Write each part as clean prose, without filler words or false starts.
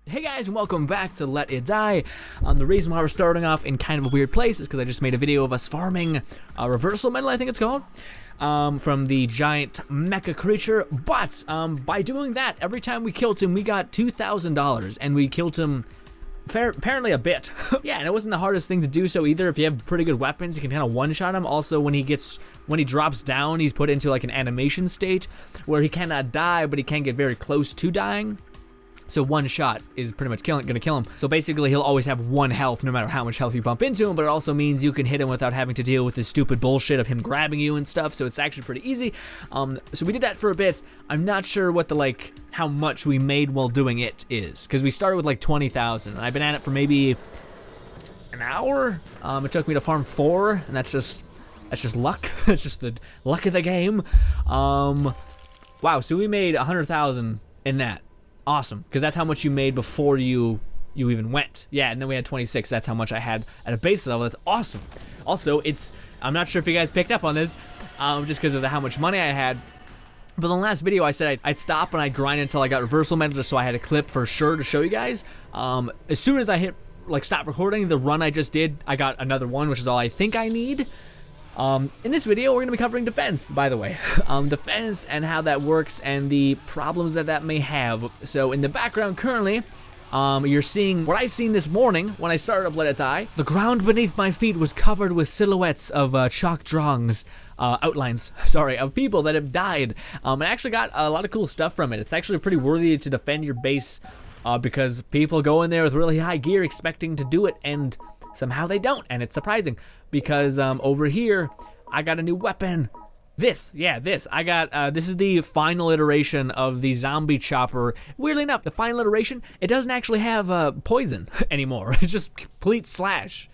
Hey guys, and welcome back to Let It Die. The reason why we're starting off in kind of a weird place is because I just made a video of us farming reversal metal, I think it's called, from the giant mecha creature. But by doing that, every time we killed him, we got $2,000, and we killed him apparently a bit. Yeah, and it wasn't the hardest thing to do so either. If you have pretty good weapons, you can kind of one-shot him. Also, when he drops down, he's put into like an animation state where he cannot die, but he can get very close to dying. So one shot is pretty much gonna kill him. So basically he'll always have one health no matter how much health you bump into him, but it also means you can hit him without having to deal with this stupid bullshit of him grabbing you and stuff, so it's actually pretty easy. So we did that for a bit. I'm not sure what the how much we made while doing it is, because we started with like 20,000, and I've been at it for maybe an hour. It took me to farm 4, and that's just luck. It's just the luck of the game. Wow, so we made 100,000 in that. Awesome, because that's how much you made before you even went. Yeah, and then we had 26. That's how much I had at a base level. That's awesome. Also, I'm not sure if you guys picked up on this, just because of how much money I had. But in the last video, I said I'd stop and I'd grind until I got reversal metal, just so I had a clip for sure to show you guys. As soon as I hit stop recording, the run I just did, I got another one, which is all I think I need. In this video, we're going to be covering defense, by the way. Defense and how that works and the problems that may have. So in the background currently, you're seeing what I seen this morning when I started up Let It Die. The ground beneath my feet was covered with silhouettes of chalk drawings, outlines, sorry, of people that have died. I actually got a lot of cool stuff from it. It's actually pretty worthy to defend your base because people go in there with really high gear expecting to do it, and somehow they don't, and it's surprising because over here I got a new weapon. This I got. This is the final iteration of the zombie chopper. Weirdly enough, the final iteration, it doesn't actually have poison anymore. It's just complete slash,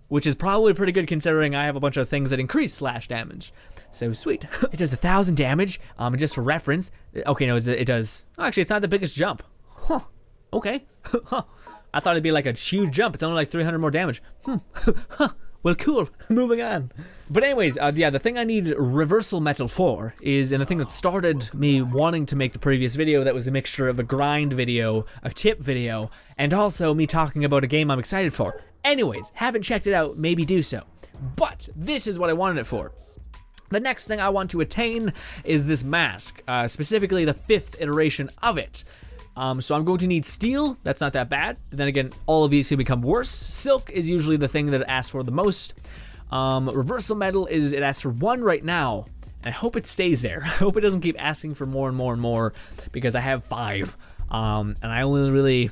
which is probably pretty good considering I have a bunch of things that increase slash damage. So sweet. It does 1,000 damage. And just for reference, okay, no, it does. Oh, actually, it's not the biggest jump. Huh. Okay. I thought it'd be like a huge jump. It's only like 300 more damage. Well, cool. Moving on. But anyways, yeah, the thing I need reversal metal for is, and the thing that started me wanting to make the previous video, that was a mixture of a grind video, a tip video, and also me talking about a game I'm excited for. Anyways, haven't checked it out, maybe do so. But this is what I wanted it for. The next thing I want to attain is this mask, specifically the 5th iteration of it. So I'm going to need steel. That's not that bad. But then again, all of these can become worse. Silk is usually the thing that it asks for the most. Reversal metal it asks for 1 right now. And I hope it stays there. I hope it doesn't keep asking for more and more and more, because I have 5. And I don't really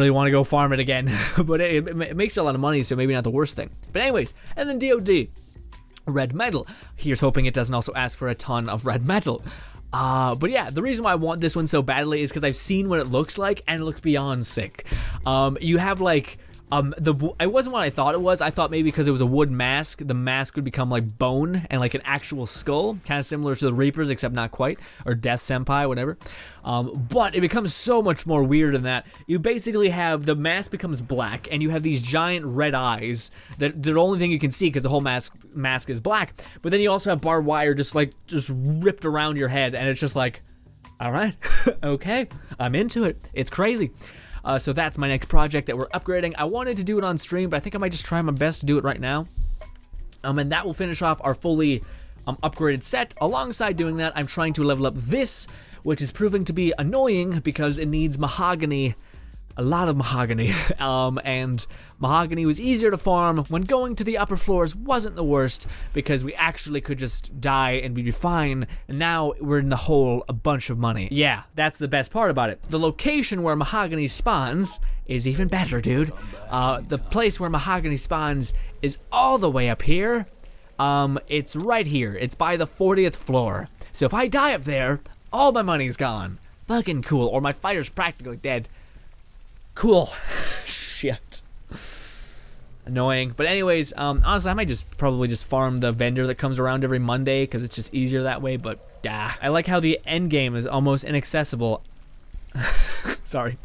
want to go farm it again. But it makes a lot of money, so maybe not the worst thing. But anyways, and then DOD. Red metal. Here's hoping it doesn't also ask for a ton of red metal. But yeah, the reason why I want this one so badly is because I've seen what it looks like, and it looks beyond sick. You have it wasn't what I thought it was. I thought maybe because it was a wood mask, the mask would become like bone and like an actual skull, kind of similar to the Reapers, except not quite, or Death Senpai, whatever. But it becomes so much more weird than that. You basically have, the mask becomes black, and you have these giant red eyes that they're the only thing you can see because the whole mask is black. But then you also have barbed wire just ripped around your head, and it's just like, all right, okay, I'm into it. It's crazy. So that's my next project that we're upgrading. I wanted to do it on stream, but I think I might just try my best to do it right now. And that will finish off our fully upgraded set. Alongside doing that, I'm trying to level up this, which is proving to be annoying because it needs mahogany, a lot of mahogany. And mahogany was easier to farm when going to the upper floors wasn't the worst, because we actually could just die and we'd be fine. And now we're in the hole a bunch of money. Yeah, that's the best part about it. The location where mahogany spawns is even better, dude. The place where mahogany spawns is all the way up here. It's right here. It's by the 40th floor. So if I die up there, all my money's gone. Fucking cool. Or my fighter's practically dead. Cool. Shit. Annoying. But anyways, honestly, I might probably just farm the vendor that comes around every Monday, because it's just easier that way. But I like how the end game is almost inaccessible. Sorry.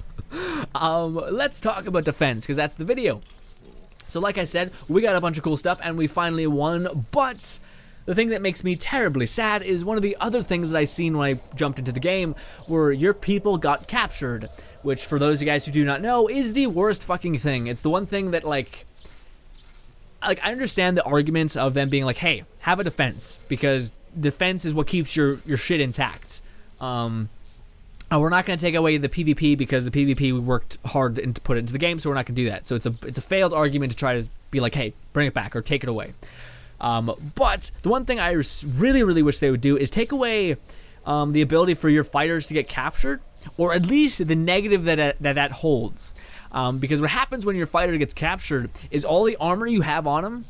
Let's talk about defense, because that's the video. So like I said, we got a bunch of cool stuff, and we finally won, but the thing that makes me terribly sad is one of the other things that I seen when I jumped into the game were your people got captured, which for those of you guys who do not know is the worst fucking thing. It's the one thing that like I understand the arguments of them being like, hey, have a defense, because defense is what keeps your shit intact. We're not going to take away the PvP because the PvP we worked hard to put into the game, so we're not going to do that. So it's a failed argument to try to be like, hey, bring it back or take it away. But the one thing I really, really wish they would do is take away the ability for your fighters to get captured, or at least the negative that holds. Because what happens when your fighter gets captured is all the armor you have on him,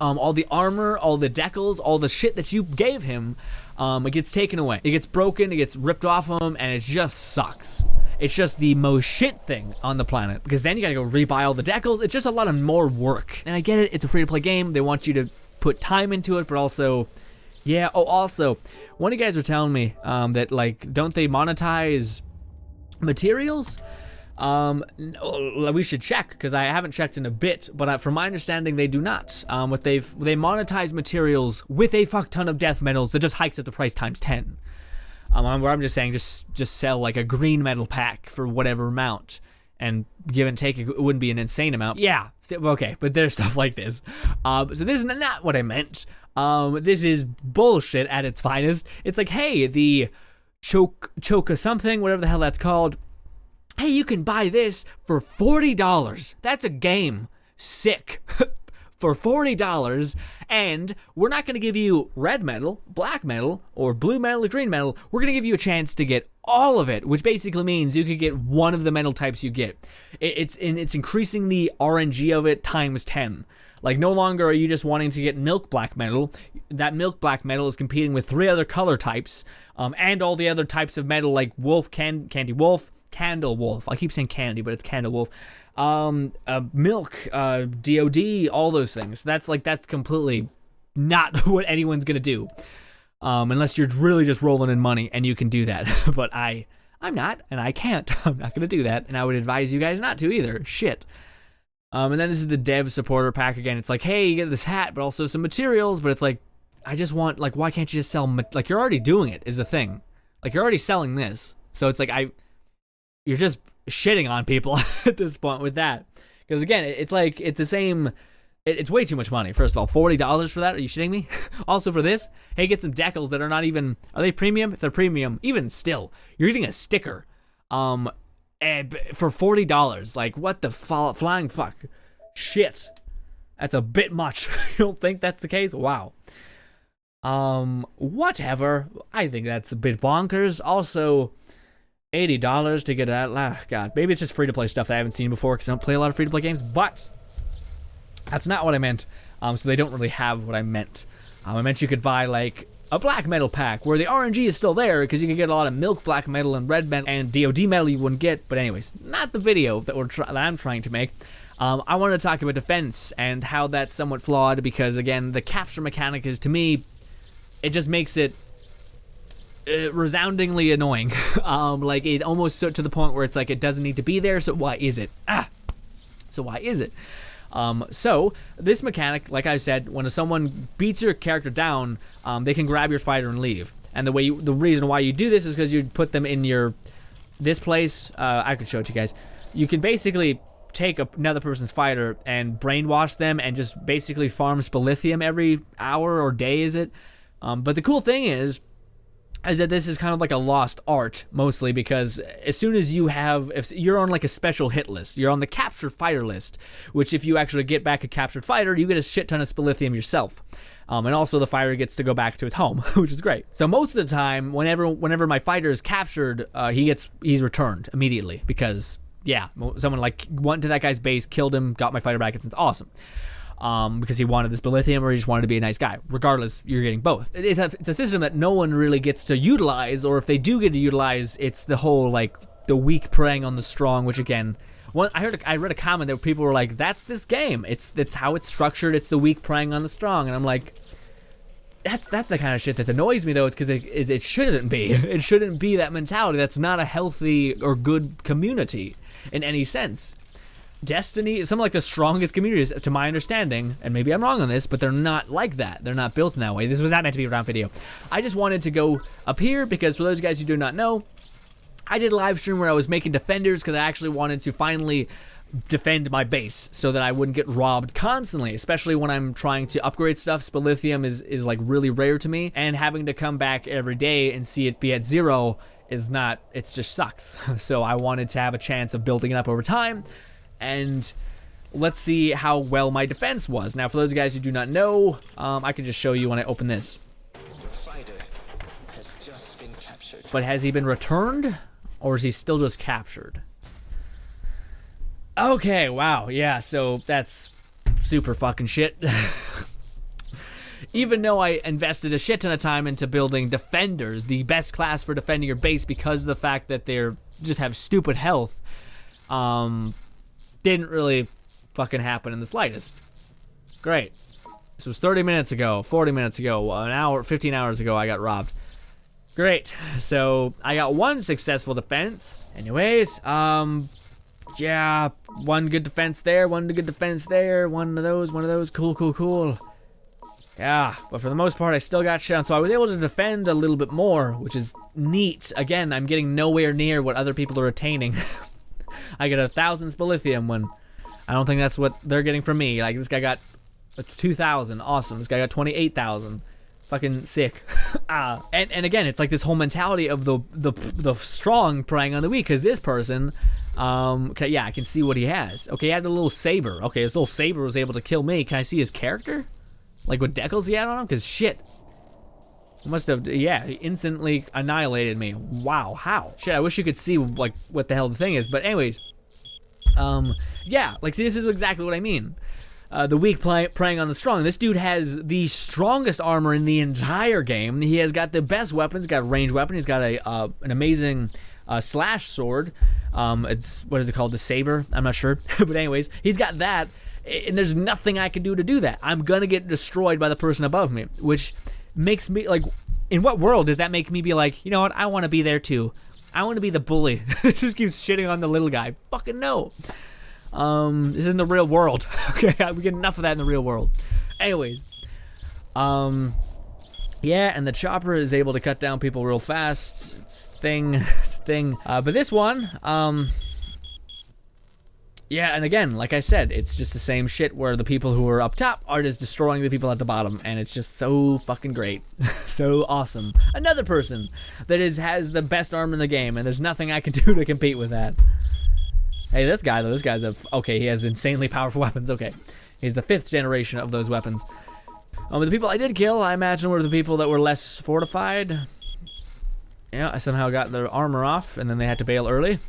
all the armor, all the decals, all the shit that you gave him, it gets taken away. It gets broken, it gets ripped off of him, and it just sucks. It's just the most shit thing on the planet, because then you gotta go rebuy all the decals. It's just a lot of more work. And I get it, it's a free-to-play game. They want you to put time into it, but also, yeah. Oh, also, one of you guys were telling me that, like, don't they monetize materials? We should check, because I haven't checked in a bit, but from my understanding they do not. They monetize materials with a fuck ton of death metals that just hikes up the price times 10. Where I'm just saying just sell like a green metal pack for whatever amount, and give and take, it wouldn't be an insane amount. Yeah, okay, but there's stuff like this. So this is not what I meant. This is bullshit at its finest. It's like, hey, the choke something, whatever the hell that's called. Hey, you can buy this for $40. That's a game. Sick. For $40, and we're not going to give you red metal, black metal, or blue metal, or green metal. We're going to give you a chance to get all of it, which basically means you could get one of the metal types you get. It's increasing the RNG of it times 10. Like, no longer are you just wanting to get milk black metal. That milk black metal is competing with 3 other color types, and all the other types of metal, like wolf, candy wolf, candle wolf. I keep saying candy, but it's candle wolf. Milk, DOD, all those things. That's completely not what anyone's gonna do, unless you're really just rolling in money, and you can do that. But I'm not, and I can't. I'm not gonna do that, and I would advise you guys not to either. Shit. And then this is the dev supporter pack again. It's like, hey, you get this hat, but also some materials. But it's like, I just want, like, why can't you just sell? Like, you're already doing it is the thing. Like, you're already selling this, so it's like you're just shitting on people at this point with that. Because again, it's like, it's the same, it's way too much money. First of all, $40 for that? Are you shitting me? Also for this, hey, get some decals that are not even, are they premium? If they're premium, even still, you're getting a sticker for $40. Like, what the flying fuck? Shit. That's a bit much. You don't think that's the case? Wow. Whatever. I think that's a bit bonkers. Also, $80 to get that. God, maybe it's just free-to-play stuff that I haven't seen before, because I don't play a lot of free-to-play games, but that's not what I meant. So they don't really have what I meant. I meant you could buy, like, a black metal pack, where the RNG is still there, because you can get a lot of milk black metal and red metal, and DOD metal you wouldn't get. But anyways, not the video that I'm trying to make. I wanted to talk about defense, and how that's somewhat flawed, because, again, the capture mechanic is, to me, it just makes it resoundingly annoying. Like, it almost so to the point where it's like, it doesn't need to be there, so why is it? So why is it? So this mechanic, like I said, when someone beats your character down, they can grab your fighter and leave. And the reason why you do this is because you put them in this place. I could show it to you guys. You can basically take another person's fighter and brainwash them, and just basically farm spilithium every hour or day, is it? But the cool thing is that this is kind of like a lost art, mostly because as soon as if you're on like a special hit list, you're on the captured fighter list, which if you actually get back a captured fighter, you get a shit ton of spilithium yourself. And also the fighter gets to go back to his home, which is great. So most of the time, whenever my fighter is captured, he's returned immediately, because yeah, someone like went to that guy's base, killed him, got my fighter back, it's awesome. Because he wanted this lithium, or he just wanted to be a nice guy. Regardless, you're getting both. It's a system that no one really gets to utilize, or if they do get to utilize, it's the whole, like, the weak preying on the strong, which again, I read a comment that people were like, that's this game. That's how it's structured. It's the weak preying on the strong. And I'm like, that's the kind of shit that annoys me, though. It's because it shouldn't be. It shouldn't be that mentality. That's not a healthy or good community in any sense. Destiny, some of like the strongest communities, to my understanding, and maybe I'm wrong on this, but they're not like that. They're not built in that way. This was not meant to be a round video. I just wanted to go up here because for those guys who do not know, I did a live stream where I was making defenders because I actually wanted to finally defend my base so that I wouldn't get robbed constantly, especially when I'm trying to upgrade stuff. Spelithium is like really rare to me, and having to come back every day and see it be at 0 is not, it just sucks. So I wanted to have a chance of building it up over time, and let's see how well my defense was. Now for those guys who do not know, I can just show you when I open this. But has he been returned, or is he still just captured? Okay, wow, yeah, so that's super fucking shit. Even though I invested a shit ton of time into building defenders, the best class for defending your base because of the fact that they're just have stupid health, didn't really fucking happen in the slightest. Great. This was 30 minutes ago, 40 minutes ago, an hour, 15 hours ago I got robbed. Great, so I got one successful defense. Anyways, yeah, one good defense there, one good defense there, one of those, cool. Yeah, but for the most part, I still got shit on, so I was able to defend a little bit more, which is neat. Again, I'm getting nowhere near what other people are attaining. I get 1,000 Spelithium when I don't think that's what they're getting from me. Like, this guy got 2,000, awesome. This guy got 28,000. Fucking sick. And again, it's like this whole mentality of the strong preying on the weak, because this person, okay, yeah, I can see what he has. Okay, he had a little saber. Okay, his little saber was able to kill me. Can I see his character? Like what decals he had on him? Because shit. He must have, yeah, he instantly annihilated me. Wow, how? Shit, I wish you could see like what the hell the thing is. But anyways, yeah, like see, this is exactly what I mean. The weak preying on the strong. This dude has the strongest armor in the entire game. He has got the best weapons. He's got a ranged weapon. He's got an amazing slash sword. It's, what is it called? The saber? I'm not sure. But anyways, he's got that, and there's nothing I can do to do that. I'm gonna get destroyed by the person above me, which makes me, like, in what world does that make me be like, you know what, I want to be there too. I want to be the bully that just keeps shitting on the little guy. Fucking no. This isn't the real world. Okay, we get enough of that in the real world. Anyways, yeah, and the chopper is able to cut down people real fast. It's a thing, but this one, yeah, and again, like I said, it's just the same shit where the people who are up top are just destroying the people at the bottom, and it's just so fucking great. So awesome. Another person that has the best armor in the game, and there's nothing I can do to compete with that. Hey, this guy though, this guy's okay, he has insanely powerful weapons, okay. He's the 5th generation of those weapons. But the people I did kill, I imagine, were the people that were less fortified. Yeah, I somehow got their armor off, and then they had to bail early.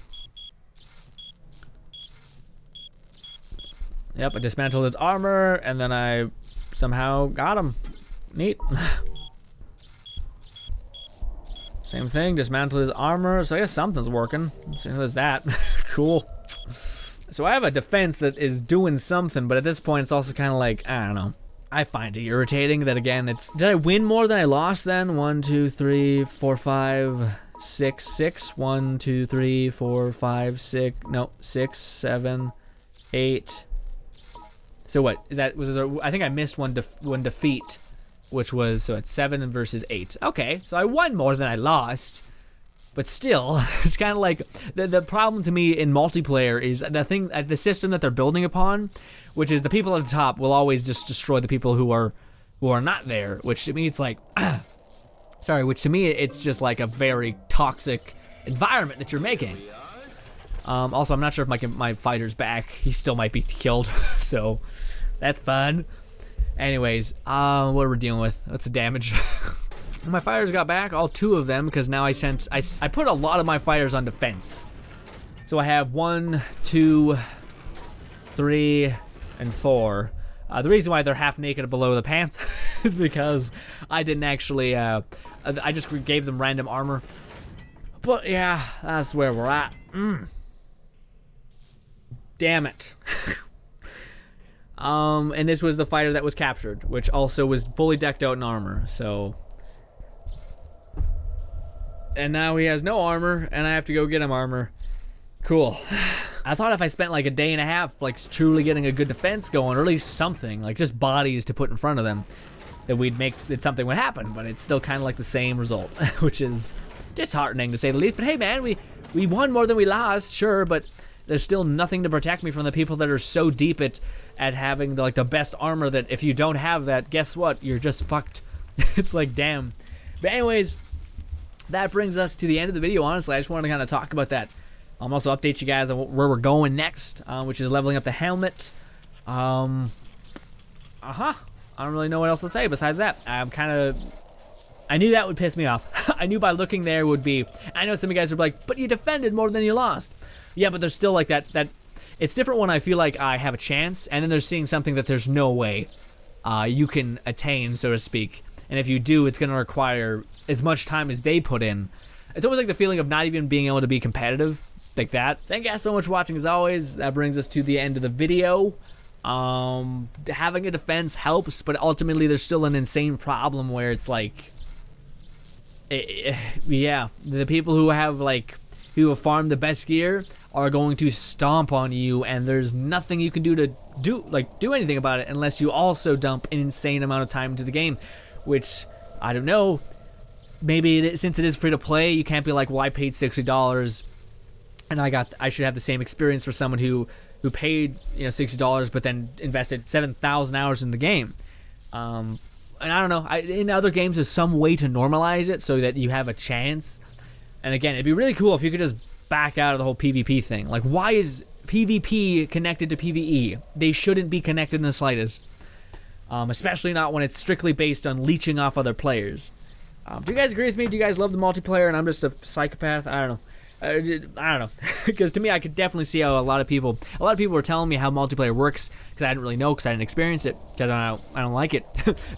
Yep, I dismantled his armor, and then I somehow got him. Neat. Same thing, dismantled his armor, so I guess something's working. So there's that. Cool. So I have a defense that is doing something, but at this point it's also kind of like, I don't know. I find it irritating that, again, it's, did I win more than I lost then? 1, 2, 3, 4, 5, 6, 6. 1, 2, 3, 4, 5, 6, no, 6, 7, 8. So what, is that, was there, I think I missed one defeat, which was, so it's 7 versus 8. Okay, so I won more than I lost. But still, it's kind of like, the problem to me in multiplayer is the system that they're building upon, which is the people at the top will always just destroy the people who are not there, which to me it's like, sorry, which to me it's just like a very toxic environment that you're making. Also, I'm not sure if my fighter's back. He still might be killed, so that's fun. Anyways, what are we dealing with? What's the damage? My fighters got back, all 2 of them, because now I put a lot of my fighters on defense. So I have 1, 2, 3, and 4. The reason why they're half naked below the pants is because I didn't actually, I just gave them random armor. But yeah, that's where we're at. Damn it. And this was the fighter that was captured, which also was fully decked out in armor, so. And now he has no armor, and I have to go get him armor. Cool. I thought if I spent like a day and a half like truly getting a good defense going, or at least something, like just bodies to put in front of them, that something would happen, but it's still kind of like the same result, which is disheartening to say the least. But hey man, we won more than we lost, sure, but there's still nothing to protect me from the people that are so deep at having the best armor that if you don't have that, guess what? You're just fucked. It's like, damn. But anyways, that brings us to the end of the video. Honestly, I just wanted to kind of talk about that. Also update you guys on where we're going next, which is leveling up the helmet. I don't really know what else to say besides that. I knew that would piss me off. I knew by looking there would be. I know some of you guys are like, but you defended more than you lost. Yeah, but there's still like that. It's different when I feel like I have a chance, and then there's seeing something that there's no way you can attain, so to speak. And if you do, it's going to require as much time as they put in. It's almost like the feeling of not even being able to be competitive like that. Thank you guys so much for watching as always. That brings us to the end of the video. Having a defense helps, but ultimately there's still an insane problem where it's like, yeah, the people who have farmed the best gear are going to stomp on you, and there's nothing you can do to do anything about it unless you also dump an insane amount of time into the game, which I don't know. Maybe since it is free to play, you can't be like, well, I paid $60 and I should have the same experience for someone who paid $60 but then invested 7,000 hours in the game. And I don't know. In other games, there's some way to normalize it so that you have a chance. And again, it'd be really cool if you could just back out of the whole PvP thing. Like, why is PvP connected to PvE? They shouldn't be connected in the slightest. Especially not when it's strictly based on leeching off other players. Do you guys agree with me? Do you guys love the multiplayer and I'm just a psychopath? I don't know. I don't know, because to me, I could definitely see how a lot of people were telling me how multiplayer works, because I didn't really know, because I didn't experience it, because I don't like it,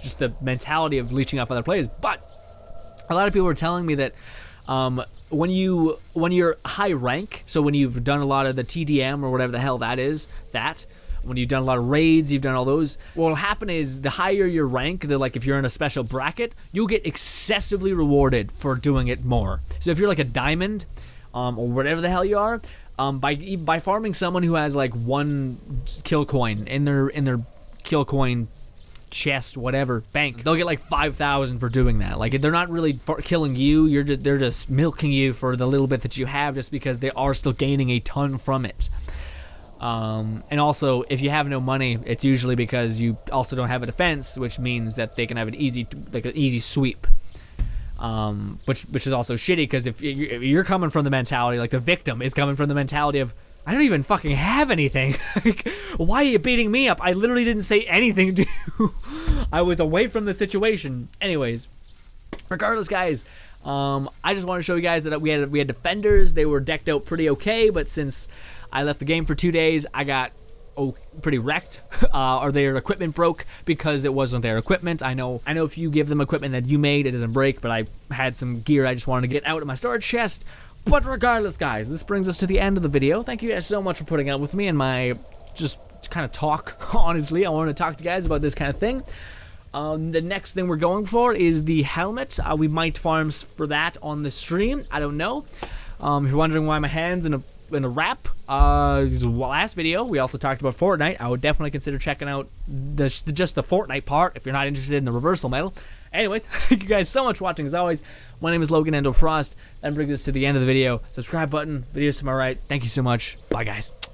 just the mentality of leeching off other players. But a lot of people were telling me that when you're high rank, so when you've done a lot of the TDM or whatever the hell that is, when you've done a lot of raids, you've done all those, what will happen is the higher your rank, if you're in a special bracket, you'll get excessively rewarded for doing it more. So if you're like a diamond, or whatever the hell you are, by farming someone who has like 1 kill coin in their kill coin chest, whatever, bank, they'll get like 5,000 for doing that. Like, they're not really killing you, they're just milking you for the little bit that you have, just because they are still gaining a ton from it. And also, if you have no money, it's usually because you also don't have a defense, which means that they can have an easy sweep. Which is also shitty, because if you're coming from the mentality, like the victim is coming from the mentality of, I don't even fucking have anything. Like, why are you beating me up? I literally didn't say anything to you. I was away from the situation. Anyways, regardless, guys, I just want to show you guys that we had defenders. They were decked out pretty okay, but since I left the game for 2 days, I got pretty wrecked, or their equipment broke because it wasn't their equipment. I know if you give them equipment that you made, it doesn't break, but I had some gear I just wanted to get out of my storage chest. But regardless, guys, this brings us to the end of the video. Thank you guys so much for putting up with me and my just kind of talk. Honestly, I wanted to talk to you guys about this kind of thing. The next thing we're going for is the helmet. We might farm for that on the stream. I don't know. If you're wondering why my hand's in a wrap, last video we also talked about Fortnite. I would definitely consider checking out just the Fortnite part if you're not interested in the reversal medal. Anyways, thank you guys so much for watching as always. My name is Logan Endo Frost. That brings us to the end of the video. Subscribe button, videos to my right. Thank you so much. Bye, guys.